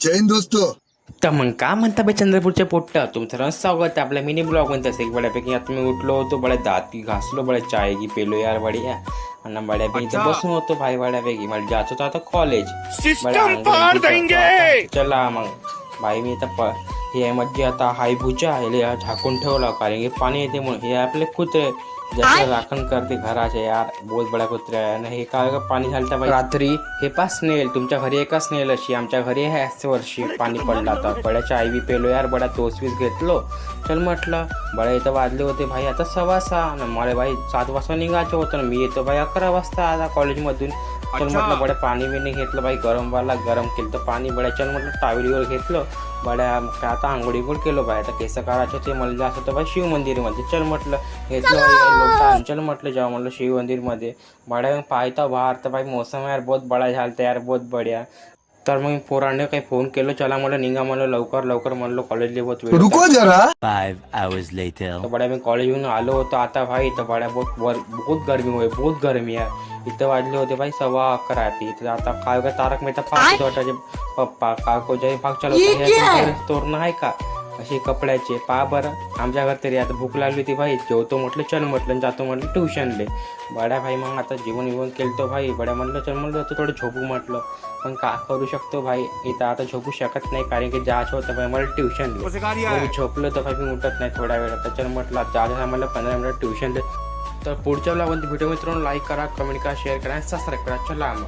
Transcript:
जय हिंद दोस्तों. तर मग का म्हणता बे चंद्रपूरच्या पोट्ट तुमचं रस स्वागत आहे आपल्या मिनी ब्लॉग मध्ये. तसं एक बड्यापैकी आता मी उठलो होतो, बड्या दाती घासलो, बड्या चाय की पेलो यार बढिया. आणि बड्यापैकी इथं बसून होतो भाई बड्यापैकी. मला जात होतो आता कॉलेज. चला मग भाई मी आता हे म्हणजे आता हाय भुजा हे झाकून ठेवला, कारण की पाणी येते म्हणून. हे आपले कुत्रे ज्याचं राखण करते घराचे यार, बहुत बडा कुत्रे आहे. आणि हे काय पाणी झालं तर रात्री हे पास स्नेल तुमच्या घरी एका स्नेल अशी आमच्या घरी आहे. याच वर्षी पाणी पडला तर बड्याच्या आई बी पेलो यार, बडा तोसवीस घेतलो. चल म्हटलं बड्या इथं वाजले होते भाई आता 6:15. मला भाई 7 वाजता निघायचं होतं ना, मी येतो भाई 11 वाजता आता कॉलेजमधून. चल म्हटलं बड्या पाणी बिणी घेतलं भाई, गरम केलं तर पाणी. बड्या चल म्हटलं टावेलीवर घेतलं बड्या. आता आंघोळी केलो भाई. आता केस काढायचं ते मला जास्त होतं भाई शिव मंदिरमध्ये. चल म्हटलं घेतलं लोटा. चल म्हटलं जेव्हा म्हटलं शिव मंदिरमध्ये बड्या पाहता बाहेर तर भाई मोसम यार बहुत बडा झालं यार, बहुत बढिया. तर मग पोराने काही फोन केलं, चला म्हणलं निघा म्हणलं लवकर म्हणलं कॉलेजला बहुत वेळ. रुको जरा. 5 hours later. तर बड्या मी कॉलेजहून आलो होतो आता भाई. तर बड्या बहुत गरमी होय, बहुत गरमी आहे. इथं वाजले होते भाई 11:15. इथं आता काय का तारक मेहता पाहत वाटायचे पप्पा काकोच्या भाग चालू तोरण आहे का असे कपड्याचे पहा बरं. आमच्या घर तरी आता भूक लागली होती भाई, जेवतो म्हटलं चल म्हटलं, जातो म्हटलं ट्युशनले. बड्या भाई मग आता जेवण केलं तो भाई. बड्या म्हटलं चल म्हटलं होतं थोडं झोपू म्हटलं, पण का करू शकतो भाई. इथं आता झोपू शकत नाही कारण की जायचं होतं भाई मला ट्युशनले. मी झोपलो तर भाई मी उठत नाही थोड्या वेळात. तर चल म्हटलं जायचं मला 15 मिनिट ट्युशनले. तर पुढच्या ब्लॉगमध्ये व्हिडिओ मित्रांनो लाईक करा, कमेंट करा, शेअर करा, सबस्क्राईब करा. चला मग.